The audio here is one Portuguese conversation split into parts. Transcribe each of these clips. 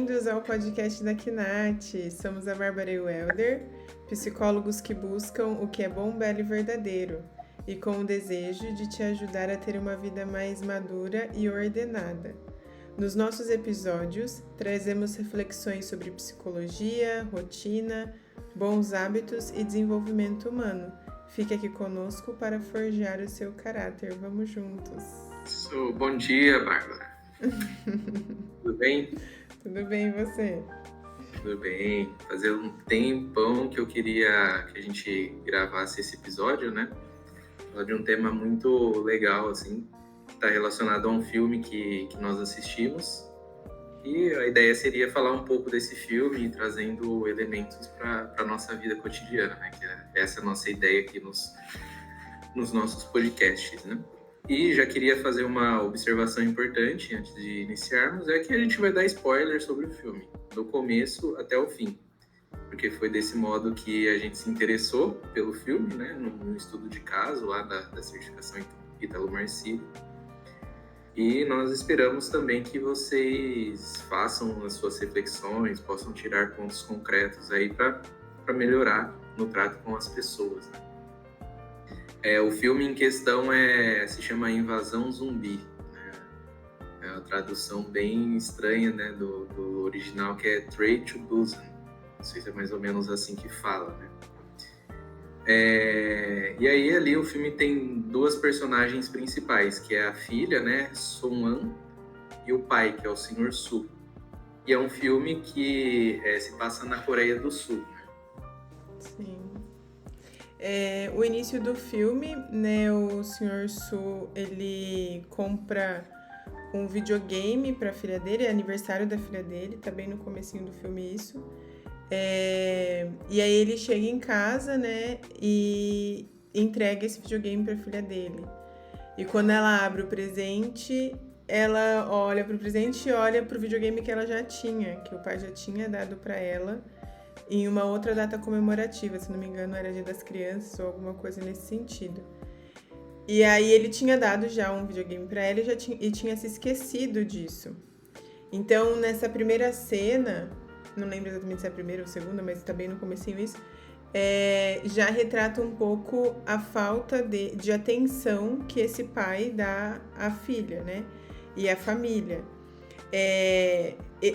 bem-vindos ao podcast da Kinat. Somos a Bárbara e o Helder, psicólogos que buscam o que é bom, belo e verdadeiro, e com o desejo de te ajudar a ter uma vida mais madura e ordenada. Nos nossos episódios, trazemos reflexões sobre psicologia, rotina, bons hábitos e desenvolvimento humano. Fique aqui conosco para forjar o seu caráter. Vamos juntos. Bom dia, Bárbara. Tudo bem? Tudo bem, e você? Tudo bem. Fazia um tempão que eu queria que a gente gravasse esse episódio, né? Falar de um tema muito legal, assim, que está relacionado a um filme que nós assistimos. E a ideia seria falar um pouco desse filme, trazendo elementos para a nossa vida cotidiana, né? Que essa é a nossa ideia aqui nos nossos podcasts, né? E já queria fazer uma observação importante antes de iniciarmos, é que a gente vai dar spoiler sobre o filme, do começo até o fim, porque foi desse modo que a gente se interessou pelo filme, né, num estudo de caso lá da certificação Ítalo Marcílio. E nós esperamos também que vocês façam as suas reflexões, possam tirar pontos concretos aí para melhorar no trato com as pessoas, né? O filme em questão se chama Invasão Zumbi, né? É uma tradução bem estranha, né, do original, que é Train to Busan. Não sei se é mais ou menos assim que fala, né? E aí ali o filme tem duas personagens principais, que é a filha, né, Sung-an, e o pai, que é o Sr. Su. E é um filme que se passa na Coreia do Sul, né? Sim. O início do filme, né, o Sr. Su, ele compra um videogame para a filha dele, é aniversário da filha dele, tá bem no comecinho do filme isso. E aí ele chega em casa, né, e entrega esse videogame para a filha dele. E quando ela abre o presente, ela olha pro presente e olha pro videogame que ela já tinha, que o pai já tinha dado para ela em uma outra data comemorativa, se não me engano era Dia das Crianças ou alguma coisa nesse sentido. E aí ele tinha dado já um videogame para ela e tinha se esquecido disso. Então nessa primeira cena, não lembro exatamente se é a primeira ou a segunda, mas tá bem no comecinho isso, já retrata um pouco a falta de atenção que esse pai dá à filha, né? E à família.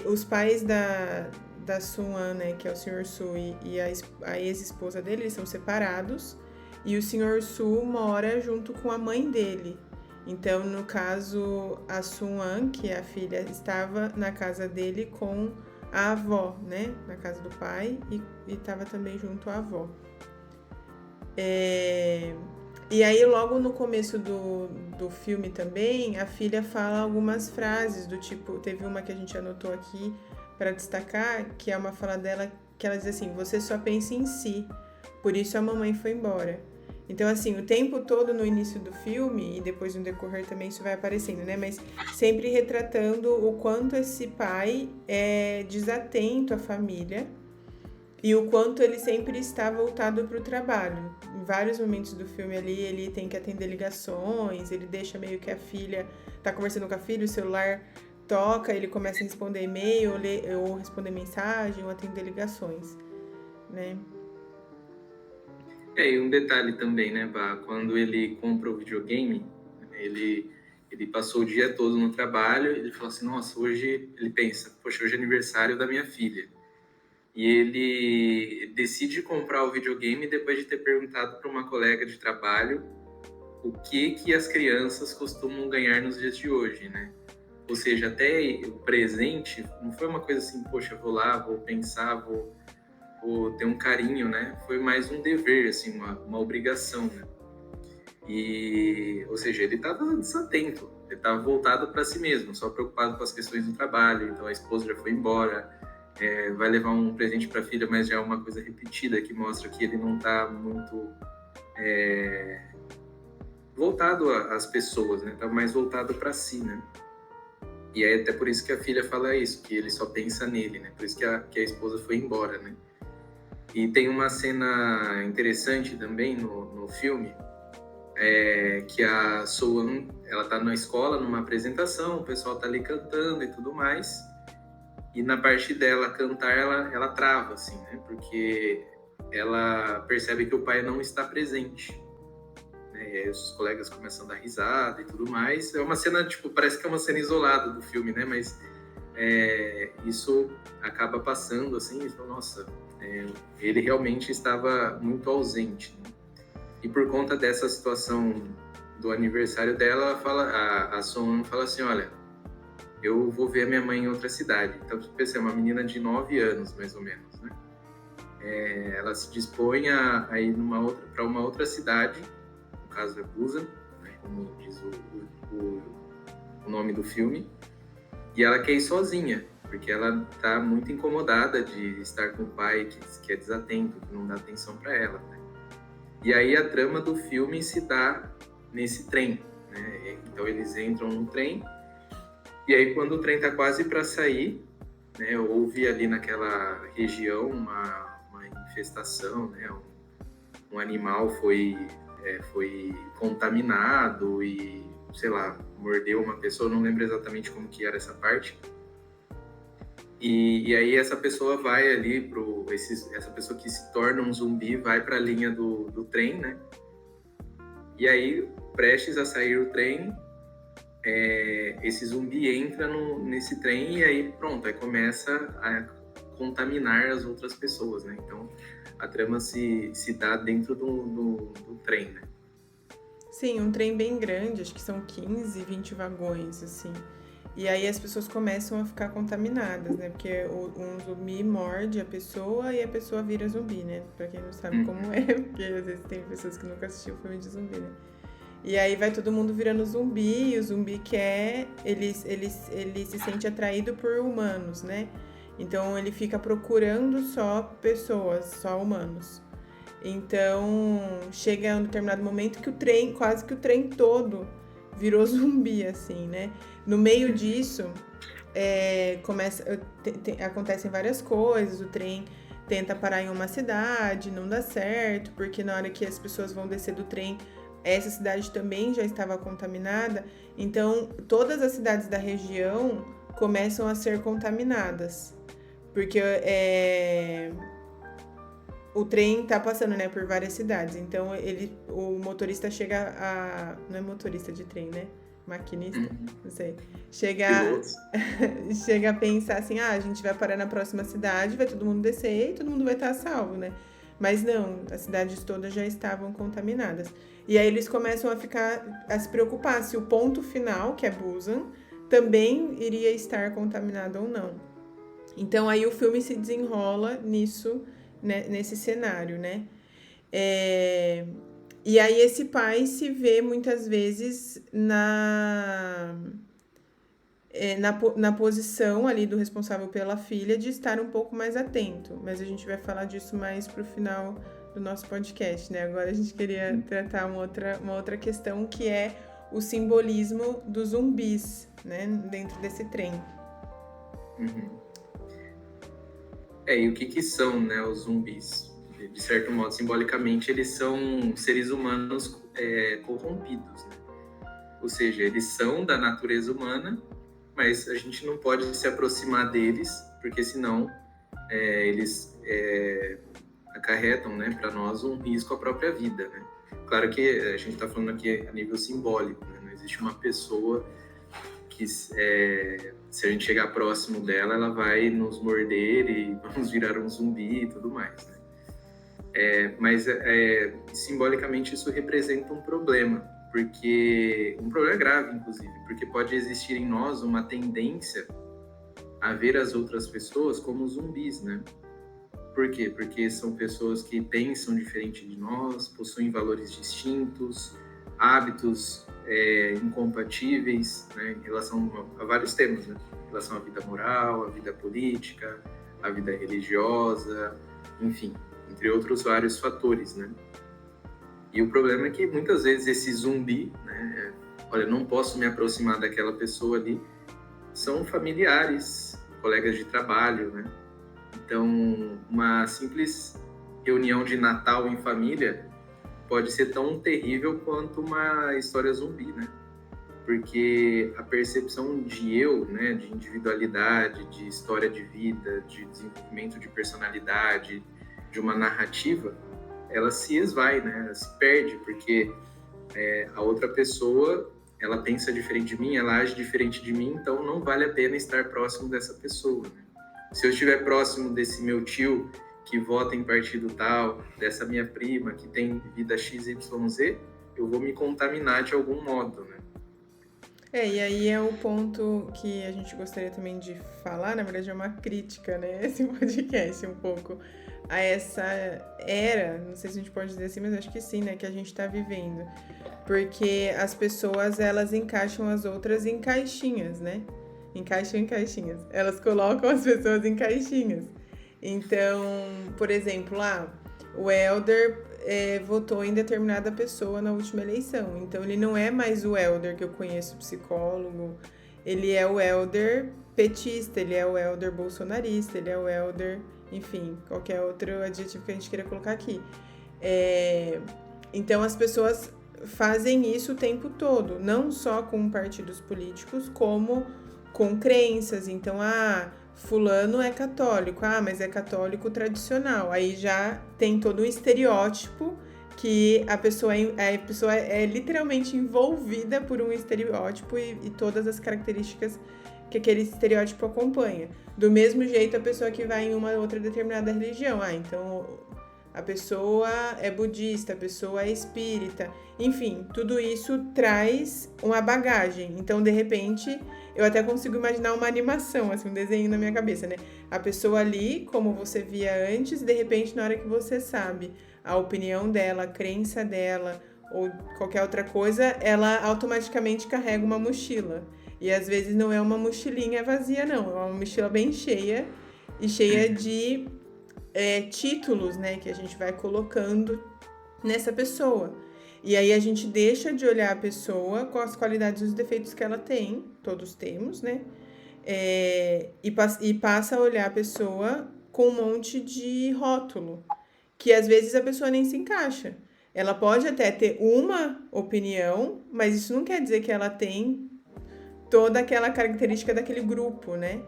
Os pais da Sung-an, né, que é o Sr. Su, e a ex-esposa dele, eles são separados, e o Sr. Su mora junto com a mãe dele. Então, no caso, a Sung-an, que é a filha, estava na casa dele com a avó, né, na casa do pai, e estava também junto à avó. E aí, logo no começo do filme também, a filha fala algumas frases do tipo, teve uma que a gente anotou aqui para destacar, que é uma fala dela, que ela diz assim: você só pensa em si, por isso a mamãe foi embora. Então, assim, o tempo todo no início do filme, e depois no decorrer também isso vai aparecendo, né? Mas sempre retratando o quanto esse pai é desatento à família e o quanto ele sempre está voltado para o trabalho. Em vários momentos do filme ali, ele tem que atender ligações, ele deixa meio que a filha, tá conversando com a filha, o celular toca, ele começa a responder e-mail, ou responder mensagem, ou atender ligações, né? E um detalhe também, né, Bá? Quando ele compra o videogame, ele passou o dia todo no trabalho, ele falou assim, nossa, hoje, ele pensa, poxa, hoje é aniversário da minha filha. E ele decide comprar o videogame depois de ter perguntado para uma colega de trabalho o que as crianças costumam ganhar nos dias de hoje, né? Ou seja, até o presente não foi uma coisa assim, poxa, vou lá, vou pensar, vou ter um carinho, né? Foi mais um dever, assim, uma obrigação, né? Ou seja, ele estava desatento, ele estava voltado para si mesmo, só preocupado com as questões do trabalho. Então a esposa já foi embora, vai levar um presente para a filha, mas já é uma coisa repetida que mostra que ele não está muito voltado às pessoas, né? Está mais voltado para si, né? E é até por isso que a filha fala isso, que ele só pensa nele, né? Por isso que a esposa foi embora, né? E tem uma cena interessante também no filme, que a Soan, ela tá na escola, numa apresentação, o pessoal tá ali cantando e tudo mais, E na parte dela cantar, ela trava, assim, né? Porque ela percebe que o pai não está presente. Né? E aí os colegas começam a dar risada e tudo mais. É uma cena, tipo, parece que é uma cena isolada do filme, né? Mas isso acaba passando, assim, e fala, nossa, ele realmente estava muito ausente. Né? E por conta dessa situação do aniversário dela, a Soan fala assim, olha, eu vou ver a minha mãe em outra cidade. Então, pensei, uma menina de 9 anos, mais ou menos, né? Ela se dispõe a ir para uma outra cidade, no caso é Busan, né, como diz o nome do filme, e ela quer ir sozinha, porque ela está muito incomodada de estar com o pai que é desatento, que não dá atenção para ela. Né? E aí a trama do filme se dá nesse trem. Né? Então eles entram no trem, e aí quando o trem está quase para sair, né, houve ali naquela região uma infestação, né? Um animal foi contaminado e, sei lá, mordeu uma pessoa, não lembro exatamente como que era essa parte. E aí essa pessoa vai ali essa pessoa que se torna um zumbi vai para a linha do trem, né? E aí, prestes a sair o trem, esse zumbi entra nesse trem e aí pronto, aí começa a contaminar as outras pessoas, né? Então a trama se dá dentro do trem, né? Sim, um trem bem grande, acho que são 15, 20 vagões, assim. E aí as pessoas começam a ficar contaminadas, né? Porque um zumbi morde a pessoa e a pessoa vira zumbi, né? Pra quem não sabe como é, porque às vezes tem pessoas que nunca assistiram filme de zumbi, né? E aí vai todo mundo virando zumbi, e o zumbi ele se sente atraído por humanos, né? Então ele fica procurando só pessoas, só humanos. Então chega um determinado momento que quase que o trem todo virou zumbi, assim, né? No meio disso, acontecem várias coisas, o trem tenta parar em uma cidade, não dá certo, porque na hora que as pessoas vão descer do trem, essa cidade também já estava contaminada, então todas as cidades da região começam a ser contaminadas, porque o trem tá passando, né, por várias cidades, então o motorista chega não é motorista de trem, né? Maquinista, não sei. Chega a pensar assim, a gente vai parar na próxima cidade, vai todo mundo descer e todo mundo vai estar salvo, né? Mas não, as cidades todas já estavam contaminadas. E aí eles começam a se preocupar se o ponto final, que é Busan, também iria estar contaminado ou não. Então aí o filme se desenrola nisso, né, nesse cenário, né? E aí esse pai se vê muitas vezes na posição ali do responsável pela filha de estar um pouco mais atento. Mas a gente vai falar disso mais pro final do nosso podcast, né? Agora a gente queria tratar uma outra questão, que é o simbolismo dos zumbis, né? Dentro desse trem. E o que são, né, os zumbis? De certo modo, simbolicamente, eles são seres humanos corrompidos, né? Ou seja, eles são da natureza humana, mas a gente não pode se aproximar deles, porque senão eles acarretam, né, para nós um risco à própria vida, né? Claro que a gente está falando aqui a nível simbólico, né? Não existe uma pessoa que, se a gente chegar próximo dela, ela vai nos morder e vamos virar um zumbi e tudo mais, né? Mas simbolicamente isso representa um problema, porque um problema grave, inclusive, porque pode existir em nós uma tendência a ver as outras pessoas como zumbis, né? Por quê? Porque são pessoas que pensam diferente de nós, possuem valores distintos, hábitos incompatíveis, né, em relação a vários temas, né? Em relação à vida moral, à vida política, à vida religiosa, enfim, entre outros vários fatores, né? E o problema é que muitas vezes esse zumbi, né, olha, não posso me aproximar daquela pessoa ali, são familiares, colegas de trabalho, né? Então, uma simples reunião de Natal em família pode ser tão terrível quanto uma história zumbi, né? porque a percepção de eu, né, de individualidade, de história de vida, de desenvolvimento de personalidade, de uma narrativa, ela se esvai, né, ela se perde, porque a outra pessoa, ela pensa diferente de mim, ela age diferente de mim, então não vale a pena estar próximo dessa pessoa, né? Se eu estiver próximo desse meu tio que vota em partido tal, dessa minha prima que tem vida XYZ, eu vou me contaminar de algum modo, né? E aí é o ponto que a gente gostaria também de falar, na verdade é uma crítica, né, esse podcast um pouco a essa era, não sei se a gente pode dizer assim, mas acho que sim, né, que a gente tá vivendo. Porque as pessoas, elas encaixam as outras em caixinhas, né? Encaixam em caixinhas. Elas colocam as pessoas em caixinhas. Então, por exemplo, o Elder votou em determinada pessoa na última eleição. Então, ele não é mais o Elder que eu conheço, psicólogo. Ele é o Elder petista, ele é o Elder bolsonarista, ele é o Elder, enfim, qualquer outro adjetivo que a gente queira colocar aqui. Então, as pessoas fazem isso o tempo todo, não só com partidos políticos, como com crenças. Então, fulano é católico, mas é católico tradicional. Aí já tem todo um estereótipo que a pessoa é literalmente envolvida por um estereótipo e todas as características que aquele estereótipo acompanha. Do mesmo jeito, a pessoa que vai em uma outra determinada religião. Então, a pessoa é budista, a pessoa é espírita. Enfim, tudo isso traz uma bagagem. Então, de repente, eu até consigo imaginar uma animação, assim, um desenho na minha cabeça, né? A pessoa ali, como você via antes, de repente, na hora que você sabe a opinião dela, a crença dela, ou qualquer outra coisa, ela automaticamente carrega uma mochila. E às vezes não é uma mochilinha vazia, não. É uma mochila bem cheia e cheia de títulos, né, que a gente vai colocando nessa pessoa. E aí a gente deixa de olhar a pessoa com as qualidades e os defeitos que ela tem, todos temos, né? E passa a olhar a pessoa com um monte de rótulo, que às vezes a pessoa nem se encaixa. Ela pode até ter uma opinião, mas isso não quer dizer que ela tem toda aquela característica daquele grupo, né?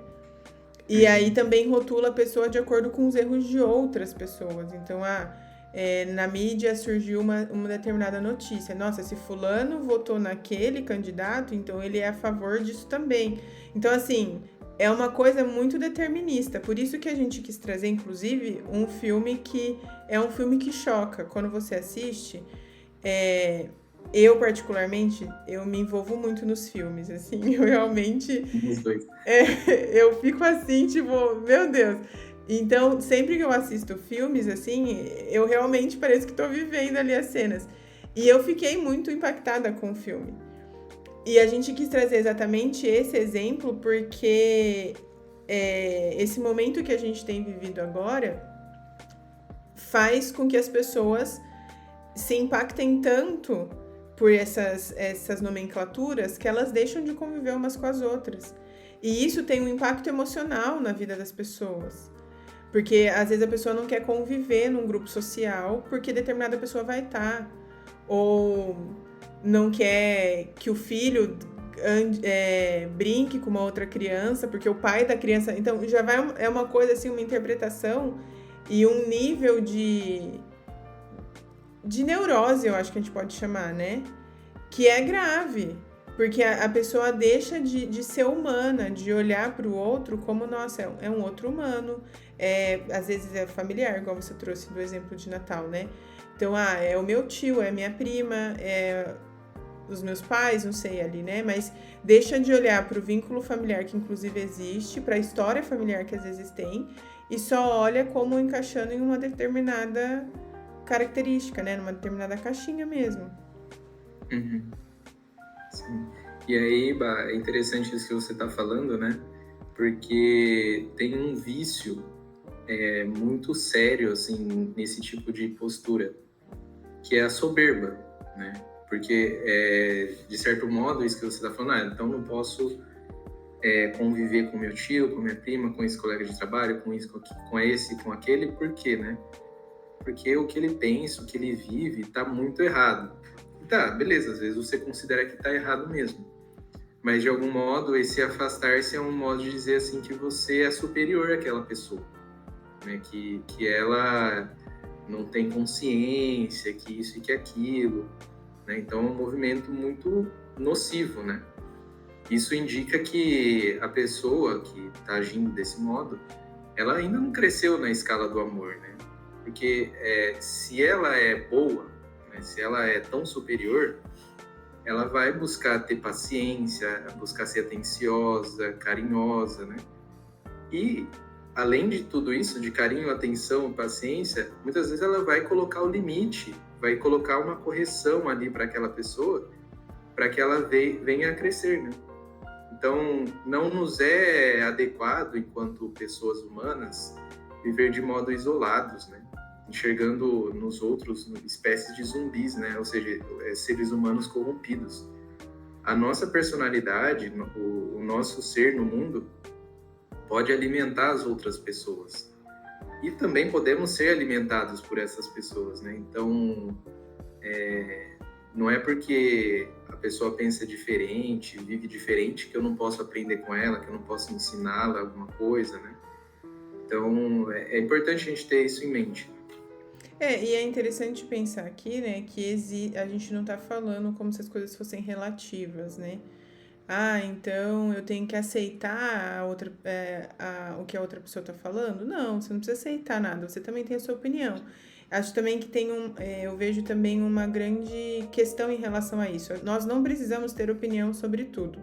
E aí também rotula a pessoa de acordo com os erros de outras pessoas. Então, na mídia surgiu uma determinada notícia. Nossa, esse fulano votou naquele candidato, então ele é a favor disso também. Então, assim, é uma coisa muito determinista. Por isso que a gente quis trazer, inclusive, um filme que é um filme que choca. Quando você assiste, eu, particularmente, eu me envolvo muito nos filmes, assim, eu realmente... Os dois. Eu fico assim, tipo, meu Deus. Então, sempre que eu assisto filmes, assim, eu realmente pareço que tô vivendo ali as cenas. E eu fiquei muito impactada com o filme. E a gente quis trazer exatamente esse exemplo porque esse momento que a gente tem vivido agora faz com que as pessoas se impactem tanto por essas nomenclaturas que elas deixam de conviver umas com as outras. E isso tem um impacto emocional na vida das pessoas. Porque às vezes a pessoa não quer conviver num grupo social porque determinada pessoa vai estar. Ou não quer que o filho brinque com uma outra criança porque o pai da criança... Então já é uma coisa assim, uma interpretação e um nível de neurose, eu acho que a gente pode chamar, né? Que é grave, porque a pessoa deixa de ser humana, de olhar para o outro como, nossa, é um outro humano, às vezes é familiar, igual você trouxe do exemplo de Natal, né? Então, é o meu tio, é a minha prima, é os meus pais, não sei ali, né? Mas deixa de olhar para o vínculo familiar que inclusive existe, para a história familiar que às vezes tem, e só olha como encaixando em uma determinada característica, né? Numa determinada caixinha mesmo. Uhum. Sim. E aí, é interessante isso que você está falando, né? Porque tem um vício muito sério, assim, nesse tipo de postura, que é a soberba, né? Porque, de certo modo, isso que você está falando, então não posso conviver com meu tio, com minha prima, com esse colega de trabalho, com isso, com esse, com aquele, por quê, né? Porque o que ele pensa, o que ele vive, tá muito errado. Tá, beleza, às vezes você considera que tá errado mesmo. mas de algum modo esse afastar-se é um modo de dizer assim que você é superior àquela pessoa, né? Que ela não tem consciência, que isso e que aquilo, né? Então é um movimento muito nocivo, né? Isso indica que a pessoa que está agindo desse modo, ela ainda não cresceu na escala do amor, né? Porque se ela é boa, né? Se ela é tão superior, ela vai buscar ter paciência, buscar ser atenciosa, carinhosa, né? E, além de tudo isso, de carinho, atenção, paciência, muitas vezes ela vai colocar o limite, vai colocar uma correção ali para aquela pessoa, para que ela venha a crescer, né? Então, não nos é adequado, enquanto pessoas humanas, viver de modo isolados, né? Enxergando nos outros espécies de zumbis, né? Ou seja, seres humanos corrompidos. A nossa personalidade, o nosso ser no mundo, pode alimentar as outras pessoas. E também podemos ser alimentados por essas pessoas, né? Então, não é porque a pessoa pensa diferente, vive diferente, que eu não posso aprender com ela, que eu não posso ensiná-la alguma coisa, né? Então, é importante a gente ter isso em mente. E é interessante pensar aqui, né, que a gente não tá falando como se as coisas fossem relativas, né? Então eu tenho que aceitar o que a outra pessoa tá falando? Não, você não precisa aceitar nada, você também tem a sua opinião. Acho também que eu vejo também uma grande questão em relação a isso. Nós não precisamos ter opinião sobre tudo.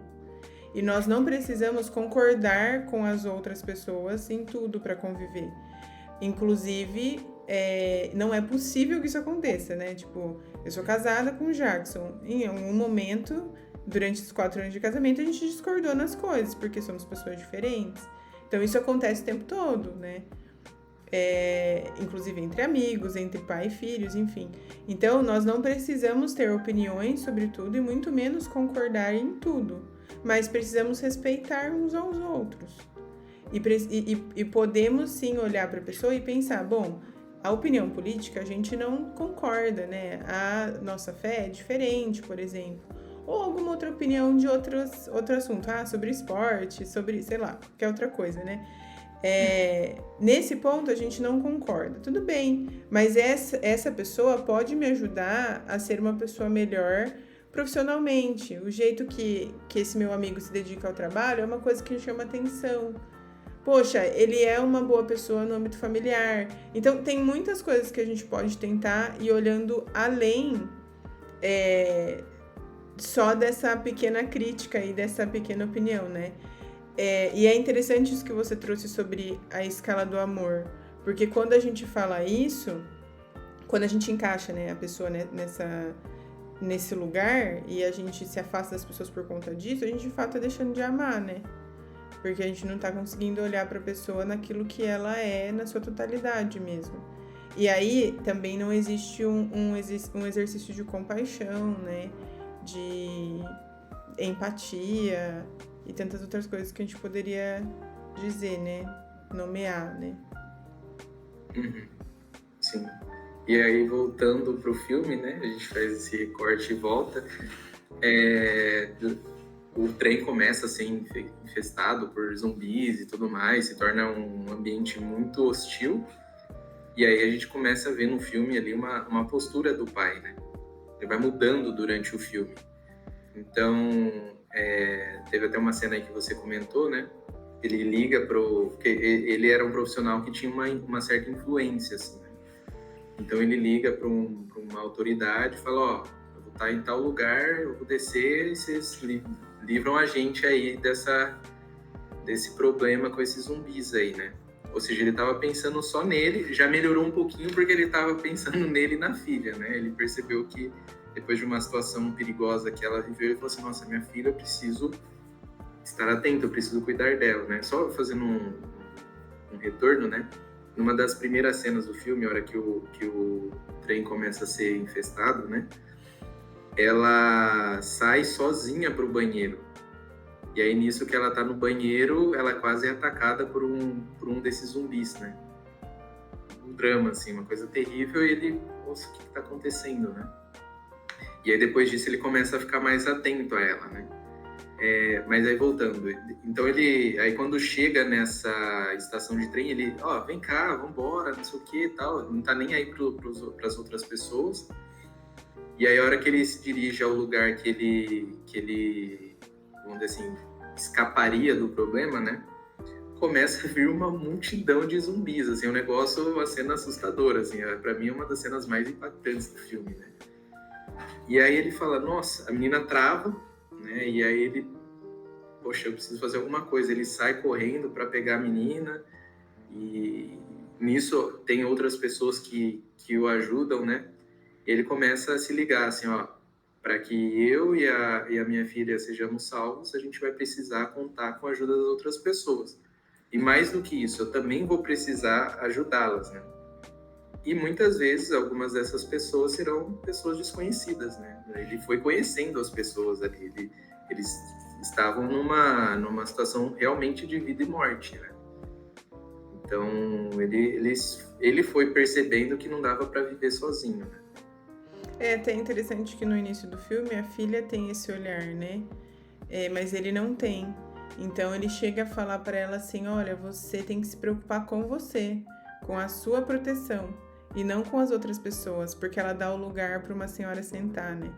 E nós não precisamos concordar com as outras pessoas em tudo para conviver. Inclusive, não é possível que isso aconteça, né? Tipo, eu sou casada com o Jackson. Em algum momento, durante os 4 anos de casamento, a gente discordou nas coisas, porque somos pessoas diferentes. Então, isso acontece o tempo todo, né? Inclusive entre amigos, entre pai e filhos, enfim. Então, nós não precisamos ter opiniões sobre tudo e muito menos concordar em tudo. Mas precisamos respeitar uns aos outros. E podemos sim olhar para a pessoa e pensar, bom, a opinião política a gente não concorda, né? A nossa fé é diferente, por exemplo. Ou alguma outra opinião de outro assunto, sobre esporte, sobre, sei lá, qualquer outra coisa, né? Nesse ponto a gente não concorda, tudo bem, mas essa pessoa pode me ajudar a ser uma pessoa melhor profissionalmente. O jeito que esse meu amigo se dedica ao trabalho é uma coisa que chama atenção. Poxa, ele é uma boa pessoa no âmbito familiar. Então, tem muitas coisas que a gente pode tentar ir olhando além só dessa pequena crítica e dessa pequena opinião, né? E é interessante isso que você trouxe sobre a escala do amor, porque quando a gente fala isso, quando a gente encaixa, né, a pessoa nesse lugar e a gente se afasta das pessoas por conta disso, a gente de fato tá deixando de amar, né? Porque a gente não tá conseguindo olhar pra pessoa naquilo que ela é, na sua totalidade mesmo. E aí também não existe um exercício de compaixão, né? De empatia e tantas outras coisas que a gente poderia dizer, né? Nomear, né? Uhum. Sim. E aí, voltando pro filme, né? A gente faz esse recorte e volta. O trem começa a ser infestado por zumbis e tudo mais, se torna um ambiente muito hostil. E aí a gente começa a ver no filme ali uma postura do pai, né? Ele vai mudando durante o filme. Então, teve até uma cena aí que você comentou, né? Ele liga porque ele era um profissional que tinha uma certa influência, assim, né? Então ele liga para uma autoridade e fala, eu vou estar em tal lugar, eu vou descer e vocês livram a gente aí desse problema com esses zumbis aí, né? Ou seja, ele estava pensando só nele, já melhorou um pouquinho porque ele estava pensando nele e na filha, né? Ele percebeu que depois de uma situação perigosa que ela viveu, ele falou assim, nossa, minha filha, eu preciso estar atento, eu preciso cuidar dela, né? Só fazendo um retorno, né? Numa das primeiras cenas do filme, a hora que o trem começa a ser infestado, né? Ela sai sozinha pro banheiro. E aí, nisso que ela tá no banheiro, ela quase é atacada por um desses zumbis, né? Um drama, assim, uma coisa terrível. E ele, nossa, o que tá acontecendo, né? E aí, depois disso, ele começa a ficar mais atento a ela, né? Mas aí voltando, então aí quando chega nessa estação de trem, ele, vem cá, vambora, não sei o que e tal, não tá nem aí para as outras pessoas. E aí a hora que ele se dirige ao lugar que ele, vamos dizer assim, escaparia do problema, né? Começa a vir uma multidão de zumbis, assim, uma cena assustadora, assim, para mim é uma das cenas mais impactantes do filme, né? E aí ele fala, nossa, a menina trava, né? E aí ele, poxa, eu preciso fazer alguma coisa. Ele sai correndo para pegar a menina e nisso tem outras pessoas que o ajudam, né? E ele começa a se ligar, assim, para que eu e a minha filha sejamos salvos, a gente vai precisar contar com a ajuda das outras pessoas. E mais do que isso, eu também vou precisar ajudá-las, né? E muitas vezes, algumas dessas pessoas serão pessoas desconhecidas, né? Ele foi conhecendo as pessoas ali, eles estavam numa situação realmente de vida e morte, né? Então, ele foi percebendo que não dava para viver sozinho, né? É até interessante que no início do filme a filha tem esse olhar, né? Mas ele não tem. Então ele chega a falar para ela assim, olha, você tem que se preocupar com você, com a sua proteção e não com as outras pessoas, porque ela dá o lugar para uma senhora sentar, né?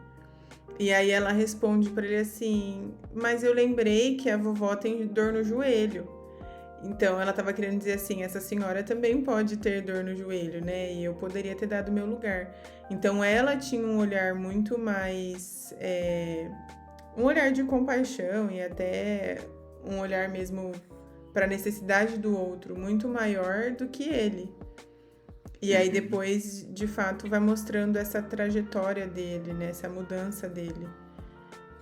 E aí ela responde para ele assim, mas eu lembrei que a vovó tem dor no joelho. Então ela estava querendo dizer assim, essa senhora também pode ter dor no joelho, né? E eu poderia ter dado meu lugar. Então ela tinha um olhar muito mais, um olhar de compaixão e até um olhar mesmo para a necessidade do outro muito maior do que ele. E aí depois, de fato, vai mostrando essa trajetória dele, né? Essa mudança dele.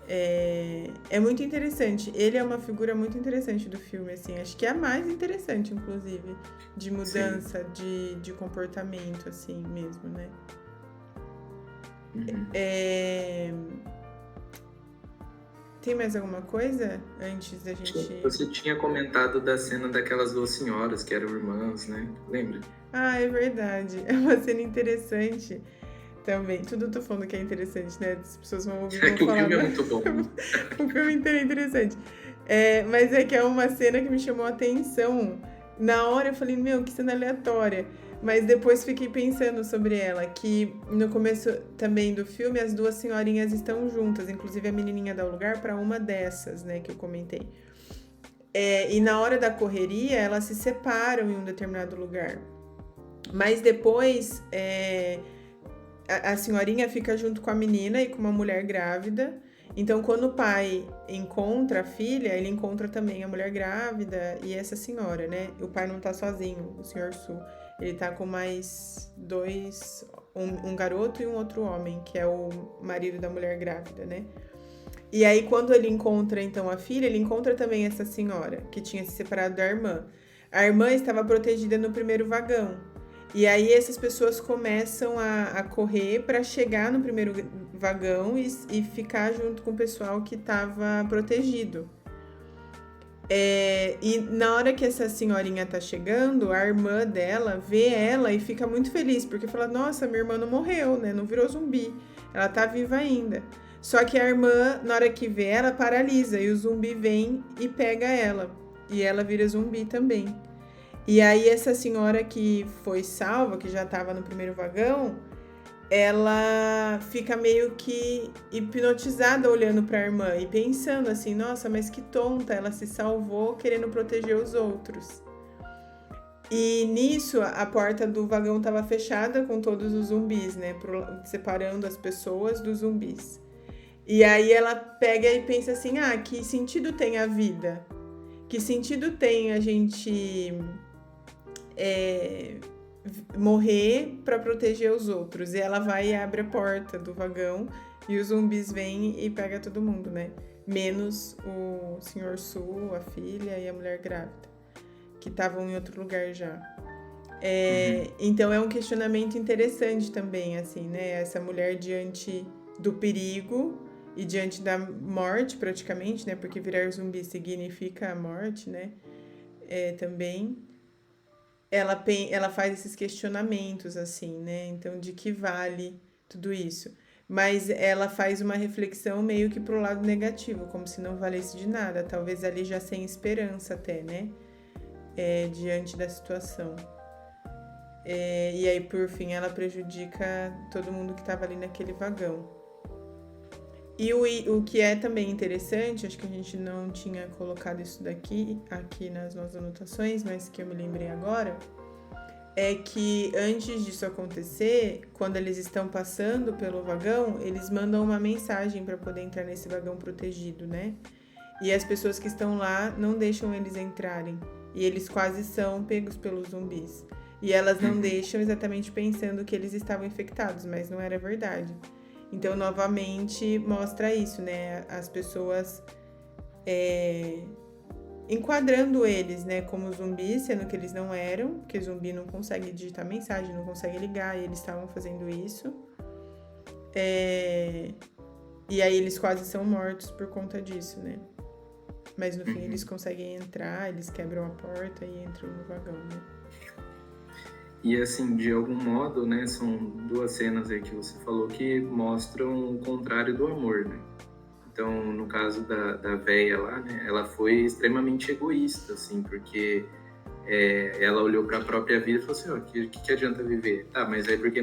É muito interessante. Ele é uma figura muito interessante do filme, assim. Acho que é a mais interessante, inclusive, de mudança de comportamento, assim, mesmo, né? Tem mais alguma coisa antes da gente... Você tinha comentado da cena daquelas duas senhoras que eram irmãs, né? Lembra? Ah, é verdade. É uma cena interessante também. Tudo eu tô falando que é interessante, né? As pessoas vão ouvir e vão falar... o filme é muito bom. O filme inteiro é interessante. Mas é que é uma cena que me chamou a atenção. Na hora eu falei, meu, que cena aleatória. Mas depois fiquei pensando sobre ela, que no começo também do filme as duas senhorinhas estão juntas, inclusive a menininha dá o lugar para uma dessas, né, que eu comentei. E na hora da correria elas se separam em um determinado lugar. Mas depois a senhorinha fica junto com a menina e com uma mulher grávida. Então, quando o pai encontra a filha, ele encontra também a mulher grávida e essa senhora, né? O pai não tá sozinho, o Sr. Su. Ele tá com mais dois, um garoto e um outro homem, que é o marido da mulher grávida, né? E aí, quando ele encontra, então, a filha, ele encontra também essa senhora, que tinha se separado da irmã. A irmã estava protegida no primeiro vagão. E aí essas pessoas começam a correr para chegar no primeiro vagão e ficar junto com o pessoal que estava protegido. E na hora que essa senhorinha tá chegando, a irmã dela vê ela e fica muito feliz, porque fala, nossa, minha irmã não morreu, né? Não virou zumbi. Ela tá viva ainda. Só que a irmã, na hora que vê ela, paralisa e o zumbi vem e pega ela. E ela vira zumbi também. E aí essa senhora que foi salva, que já estava no primeiro vagão, ela fica meio que hipnotizada olhando para a irmã e pensando assim, nossa, mas que tonta, ela se salvou querendo proteger os outros. E nisso a porta do vagão estava fechada com todos os zumbis, né, separando as pessoas dos zumbis. E aí ela pega e pensa assim, que sentido tem a vida? Que sentido tem a gente... morrer para proteger os outros. E ela vai e abre a porta do vagão e os zumbis vêm e pega todo mundo, né? Menos o Sr. Su, a filha e a mulher grávida, que estavam em outro lugar já. Então é um questionamento interessante também, assim, né? Essa mulher diante do perigo e diante da morte, praticamente, né? Porque virar zumbi significa a morte, né? Também. Ela faz esses questionamentos, assim, né? Então, de que vale tudo isso? Mas ela faz uma reflexão meio que pro lado negativo, como se não valesse de nada. Talvez ali já sem esperança até, né? Diante da situação. E aí, por fim, ela prejudica todo mundo que estava ali naquele vagão. E o que é também interessante, acho que a gente não tinha colocado isso aqui nas nossas anotações, mas que eu me lembrei agora, é que antes disso acontecer, quando eles estão passando pelo vagão, eles mandam uma mensagem para poder entrar nesse vagão protegido, né? E as pessoas que estão lá não deixam eles entrarem. E eles quase são pegos pelos zumbis. E elas não deixam exatamente pensando que eles estavam infectados, mas não era verdade. Então, novamente, mostra isso, né? As pessoas enquadrando eles, né, como zumbis, sendo que eles não eram, porque zumbi não consegue digitar mensagem, não consegue ligar, e eles estavam fazendo isso. E aí eles quase são mortos por conta disso, né? Mas no fim eles conseguem entrar, eles quebram a porta e entram no vagão, né? E assim, de algum modo, né, são duas cenas aí que você falou que mostram o contrário do amor, né? Então, no caso da véia lá, né, ela foi extremamente egoísta, assim, porque ela olhou para a própria vida e falou assim, que adianta viver? Tá, mas aí porque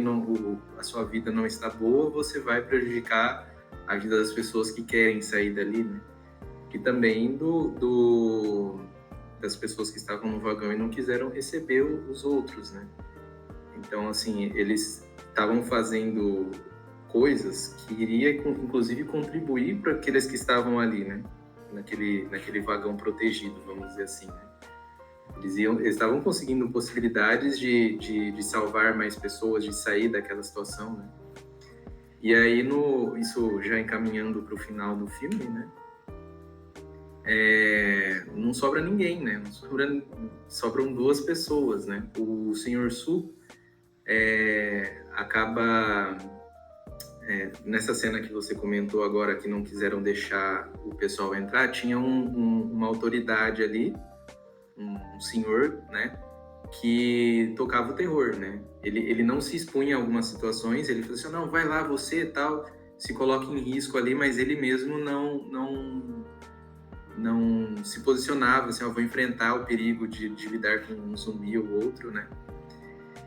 a sua vida não está boa, você vai prejudicar a vida das pessoas que querem sair dali, né? E também das pessoas que estavam no vagão e não quiseram receber os outros, né? Então, assim, eles estavam fazendo coisas que iria, inclusive, contribuir para aqueles que estavam ali, né? Naquele vagão protegido, vamos dizer assim, né? Eles estavam conseguindo possibilidades de salvar mais pessoas, de sair daquela situação, né? E aí, isso já encaminhando para o final do filme, né? Não sobra ninguém, né? Sobram duas pessoas, né? O Sr. Su acaba... nessa cena que você comentou agora, que não quiseram deixar o pessoal entrar, tinha uma autoridade ali, um senhor, né? Que tocava o terror, né? Ele não se expunha a algumas situações, ele falou assim, não, vai lá você e tal, se coloca em risco ali, mas ele mesmo não se posicionava, assim, eu vou enfrentar o perigo de lidar com um zumbi ou outro, né?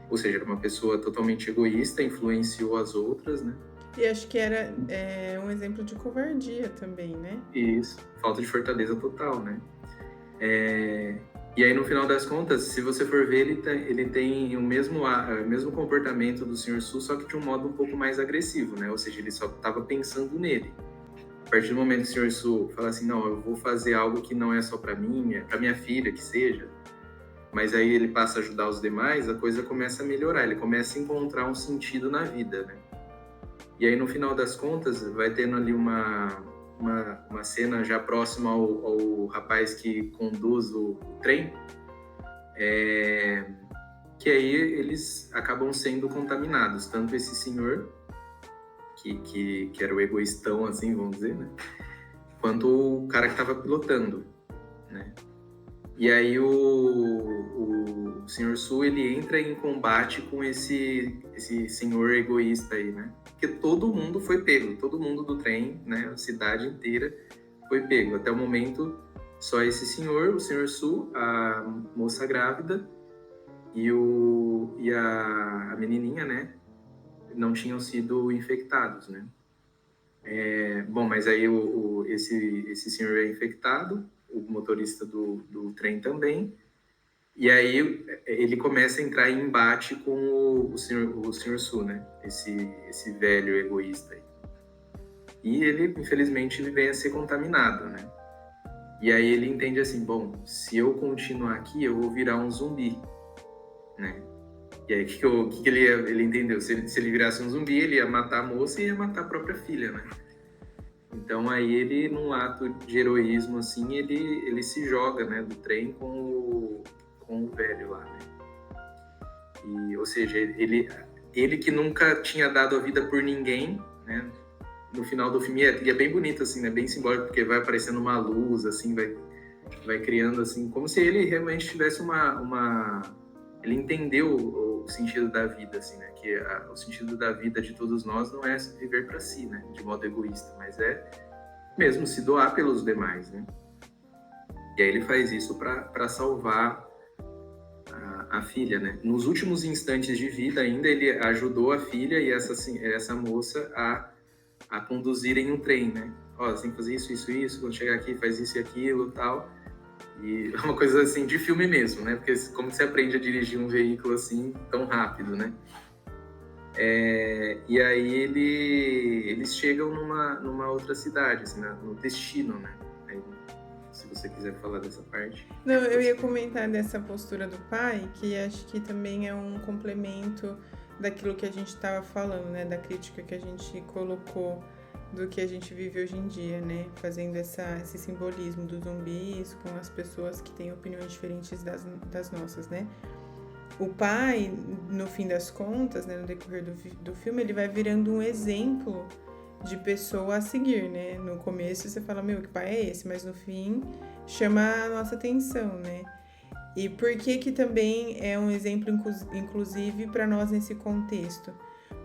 Ou seja, era uma pessoa totalmente egoísta, influenciou as outras, né? E acho que era um exemplo de covardia também, né? Isso, falta de fortaleza total, né? E aí, no final das contas, se você for ver, ele tem o mesmo comportamento do Sr. Su, só que de um modo um pouco mais agressivo, né? Ou seja, ele só estava pensando nele. A partir do momento que o Sr. Su fala assim, não, eu vou fazer algo que não é só para mim, é para minha filha, que seja, mas aí ele passa a ajudar os demais, a coisa começa a melhorar, ele começa a encontrar um sentido na vida, né? E aí, no final das contas, vai tendo ali uma cena já próxima ao rapaz que conduz o trem, que aí eles acabam sendo contaminados, tanto esse senhor, que era o egoístão, assim, vamos dizer, né? Quanto o cara que estava pilotando, né? E aí o Sr. Su, ele entra em combate com esse senhor egoísta aí, né? Porque todo mundo foi pego, todo mundo do trem, né? A cidade inteira foi pego. Até o momento, só esse senhor, o Sr. Su, a moça grávida e a menininha, né? Não tinham sido infectados, né? Bom, mas aí esse senhor é infectado, o motorista do trem também, e aí ele começa a entrar em embate com o senhor Su, né? Esse velho egoísta aí. E ele, infelizmente, ele vem a ser contaminado, né? E aí ele entende assim, bom, se eu continuar aqui, eu vou virar um zumbi, né? E aí o que ele entendeu? Se ele virasse um zumbi, ele ia matar a moça e ia matar a própria filha, né? Então aí ele, num ato de heroísmo, assim, ele se joga, né, do trem com o velho lá, né? E, ou seja, ele que nunca tinha dado a vida por ninguém, né? No final do filme, e é bem bonito, assim, né? Bem simbólico, porque vai aparecendo uma luz, assim, vai criando, assim, como se ele realmente tivesse ele entendeu, sentido da vida, assim, né? Que o sentido da vida de todos nós não é viver para si, né? De modo egoísta, mas é mesmo se doar pelos demais, né? E aí ele faz isso para salvar a filha, né? Nos últimos instantes de vida ainda, ele ajudou a filha e essa moça a conduzirem um trem, né? Ó, você tem que fazer isso, quando chegar aqui faz isso e aquilo, tal. E é uma coisa assim de filme mesmo, né? Porque como você aprende a dirigir um veículo assim tão rápido, né? E aí eles chegam numa outra cidade, assim, no destino, né? Aí, se você quiser falar dessa parte. Não, eu ia comentar dessa postura do pai, que acho que também é um complemento daquilo que a gente estava falando, né? Da crítica que a gente colocou do que a gente vive hoje em dia, né? Fazendo esse simbolismo dos zumbis com as pessoas que têm opiniões diferentes das nossas, né? O pai, no fim das contas, né, no decorrer do filme, ele vai virando um exemplo de pessoa a seguir, né? No começo você fala, meu, que pai é esse? Mas no fim chama a nossa atenção, né? E por que também é um exemplo inclusive para nós nesse contexto?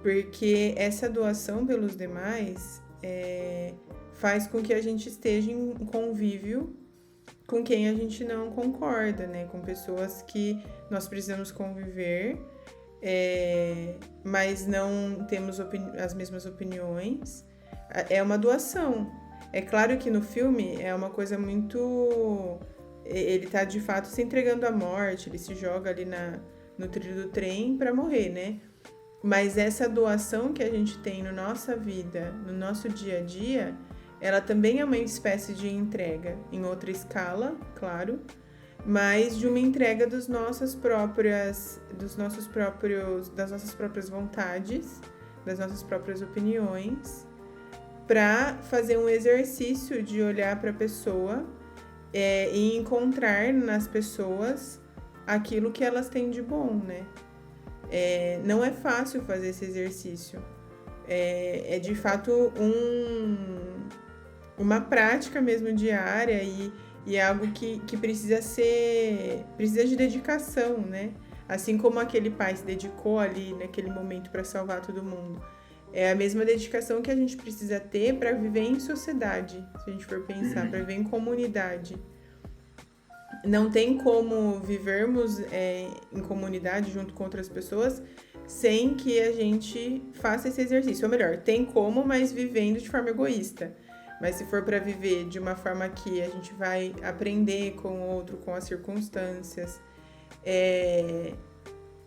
Porque essa doação pelos demais faz com que a gente esteja em convívio com quem a gente não concorda, né? Com pessoas que nós precisamos conviver, mas não temos as mesmas opiniões. É uma doação. É claro que no filme é uma coisa muito... Ele tá de fato se entregando à morte, ele se joga ali no trilho do trem para morrer, né? Mas essa doação que a gente tem na nossa vida, no nosso dia a dia, ela também é uma espécie de entrega, em outra escala, claro, mas de uma entrega das nossas próprias vontades, das nossas próprias opiniões, para fazer um exercício de olhar para a pessoa e encontrar nas pessoas aquilo que elas têm de bom, né? Não é fácil fazer esse exercício. É de fato uma prática mesmo diária e é algo que precisa de dedicação, né? Assim como aquele pai se dedicou ali naquele momento para salvar todo mundo. É a mesma dedicação que a gente precisa ter para viver em sociedade, se a gente for pensar, para viver em comunidade. Não tem como vivermos em comunidade junto com outras pessoas sem que a gente faça esse exercício. Ou melhor, tem como, mas vivendo de forma egoísta. Mas se for para viver de uma forma que a gente vai aprender com o outro, com as circunstâncias,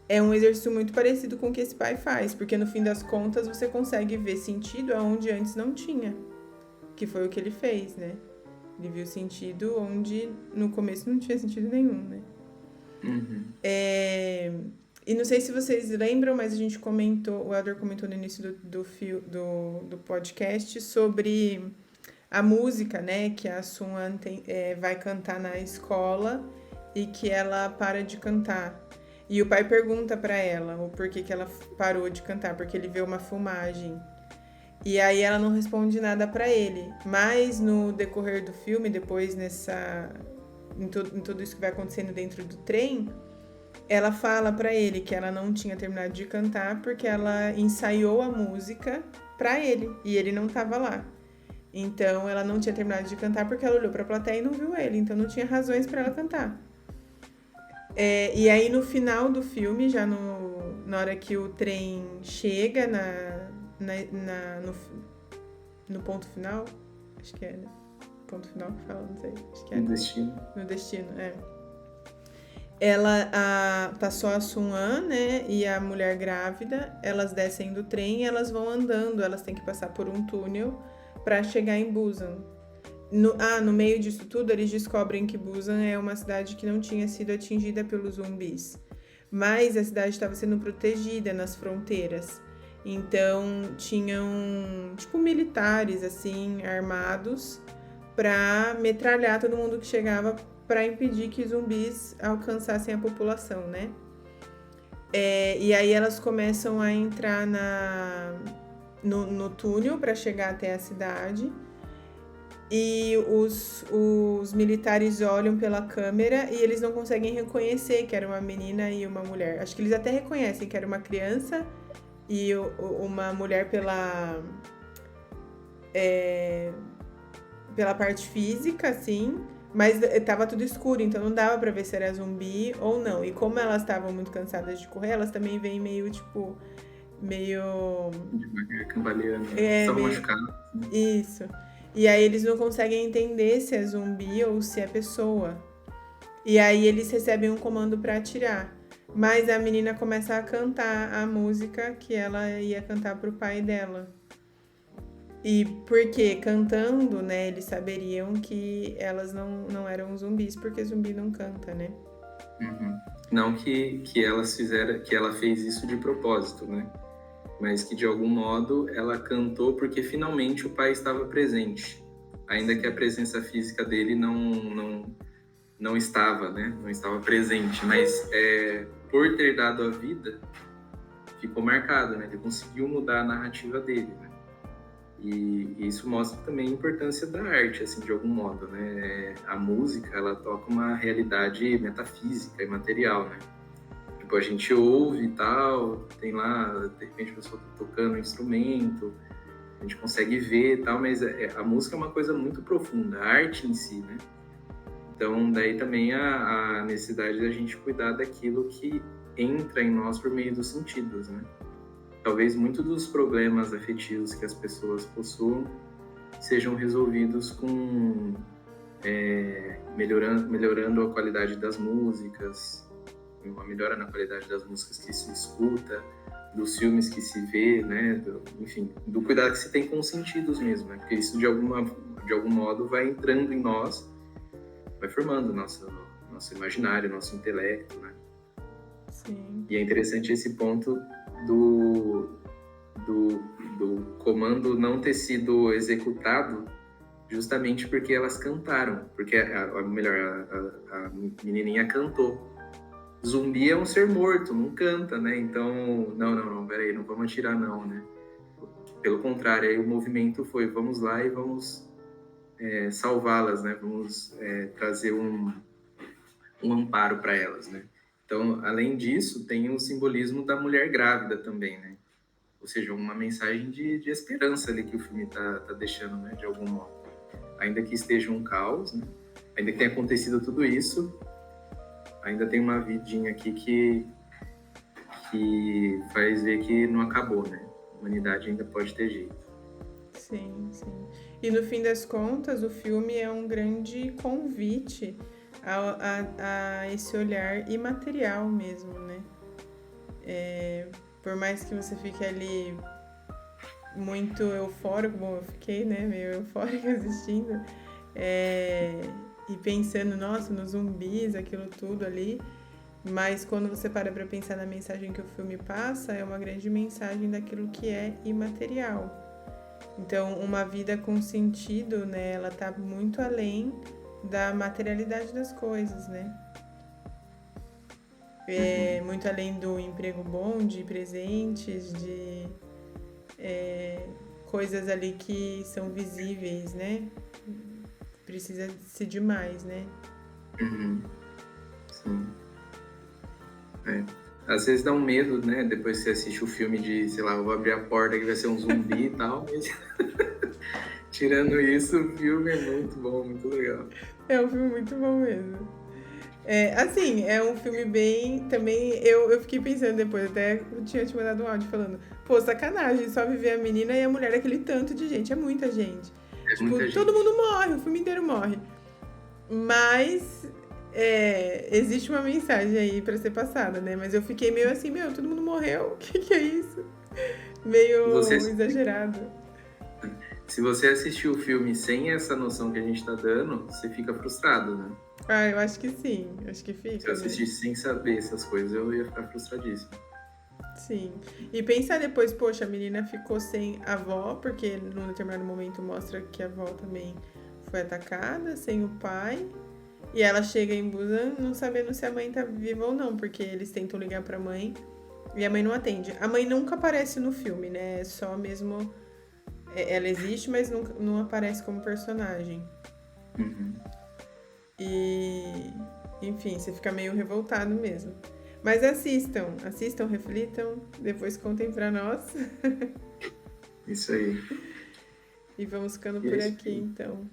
é um exercício muito parecido com o que esse pai faz, porque no fim das contas você consegue ver sentido aonde antes não tinha, que foi o que ele fez, né? Ele viu sentido onde no começo não tinha sentido nenhum, né? Uhum. E não sei se vocês lembram, mas a gente comentou, o Elder comentou no início do podcast sobre a música, né? Que a Sun-An vai cantar na escola e que ela para de cantar. E o pai pergunta para ela o porquê que ela parou de cantar, porque ele vê uma filmagem. E aí ela não responde nada para ele. Mas no decorrer do filme, depois em tudo isso que vai acontecendo dentro do trem, ela fala para ele que ela não tinha terminado de cantar porque ela ensaiou a música para ele e ele não estava lá. Então ela não tinha terminado de cantar porque ela olhou para a plateia e não viu ele, então não tinha razões para ela cantar. E aí no final do filme, já na hora que o trem chega no ponto final, acho que é ponto final que fala, não sei, acho que é. No destino. No destino, Ela tá só a Sun-An, né, e a mulher grávida, elas descem do trem e elas vão andando, elas têm que passar por um túnel para chegar em Busan. No meio disso tudo, eles descobrem que Busan é uma cidade que não tinha sido atingida pelos zumbis, mas a cidade estava sendo protegida nas fronteiras. Então, tinham, tipo, militares, assim, armados para metralhar todo mundo que chegava para impedir que zumbis alcançassem a população, né? E aí elas começam a entrar no túnel para chegar até a cidade. E os militares olham pela câmera e eles não conseguem reconhecer que era uma menina e uma mulher. Acho que eles até reconhecem que era uma criança e uma mulher pela parte física, assim, mas tava tudo escuro, então não dava pra ver se era zumbi ou não. E como elas estavam muito cansadas de correr, elas também vêm meio, tipo, meio... Devagar, cambaleando. É, Estavam meio... machucados. Isso. E aí eles não conseguem entender se é zumbi ou se é pessoa. E aí eles recebem um comando pra atirar. Mas a menina começa a cantar a música que ela ia cantar pro pai dela. E porque cantando, né, eles saberiam que elas não eram zumbis, porque zumbi não canta, né? Uhum. Não que ela fez isso de propósito, né? Mas que de algum modo ela cantou porque finalmente o pai estava presente, ainda que a presença física dele não estava, né? Não estava presente, mas por ter dado a vida, ficou marcado, né? Ele conseguiu mudar a narrativa dele, né? E isso mostra também a importância da arte, assim, de algum modo, né? A música, ela toca uma realidade metafísica e material, né? Tipo, a gente ouve e tal, tem lá, de repente a pessoa tá tocando um instrumento, a gente consegue ver e tal, mas a música é uma coisa muito profunda, a arte em si, né? Então, daí também a necessidade da gente cuidar daquilo que entra em nós por meio dos sentidos, né? Talvez muitos dos problemas afetivos que as pessoas possuam sejam resolvidos com melhorando a qualidade das músicas, uma melhora na qualidade das músicas que se escuta, dos filmes que se vê, né? Enfim, do cuidado que se tem com os sentidos mesmo, né? Porque isso de algum modo vai entrando em nós, vai formando nosso imaginário, nosso intelecto, né? Sim. E é interessante esse ponto do comando não ter sido executado justamente porque elas cantaram, porque a menininha cantou. Zumbi é um ser morto, não canta, né? Então, não, peraí, não vamos atirar não, né? Pelo contrário, aí o movimento foi, vamos lá e vamos salvá-las, né? Vamos trazer um amparo para elas, né? Então, além disso, tem o simbolismo da mulher grávida também, né? Ou seja, uma mensagem de esperança ali que o filme tá deixando, né? De algum modo. Ainda que esteja um caos, né? Ainda que tenha acontecido tudo isso, ainda tem uma vidinha aqui que faz ver que não acabou, né? A humanidade ainda pode ter jeito. Sim, sim. E no fim das contas, o filme é um grande convite a esse olhar imaterial mesmo, né? Por mais que você fique ali muito eufórico, bom, eu fiquei, né, meio eufórica assistindo, e pensando, nossa, nos zumbis, aquilo tudo ali, mas quando você para pra pensar na mensagem que o filme passa, é uma grande mensagem daquilo que é imaterial. Então, uma vida com sentido, né, ela tá muito além da materialidade das coisas, né? Muito além do emprego bom, de presentes, de coisas ali que são visíveis, né? Precisa-se de mais, né? Uhum. Sim. Às vezes dá um medo, né? Depois que você assiste o filme de, sei lá, eu vou abrir a porta que vai ser um zumbi e tal, mas tirando isso, o filme é muito bom, muito legal. É um filme muito bom mesmo. Assim, é um filme bem. Também eu fiquei pensando depois, até eu tinha te mandado um áudio falando, pô, sacanagem, só viver a menina e a mulher, aquele tanto de gente, é muita gente. É Tipo, muita todo gente. mundo morre, o filme inteiro morre. Mas existe uma mensagem aí pra ser passada, né? Mas eu fiquei meio assim, meu, todo mundo morreu, o que é isso? Meio exagerado. Se você assistir o filme sem essa noção que a gente tá dando, você fica frustrado, né? Ah, eu acho que sim, acho que Se fica, eu né? assistisse sem saber essas coisas, eu ia ficar frustradíssimo. Sim. E pensar depois, poxa, a menina ficou sem avó, porque num determinado momento mostra que a avó também foi atacada, sem o pai. E ela chega em Busan não sabendo se a mãe tá viva ou não, porque eles tentam ligar pra mãe e a mãe não atende. A mãe nunca aparece no filme, né? É só mesmo Ela existe, mas não aparece como personagem. Uhum. E, enfim, você fica meio revoltado mesmo. Mas assistam, reflitam, depois contem pra nós. Isso aí. E vamos ficando E é por isso aqui, aí. então.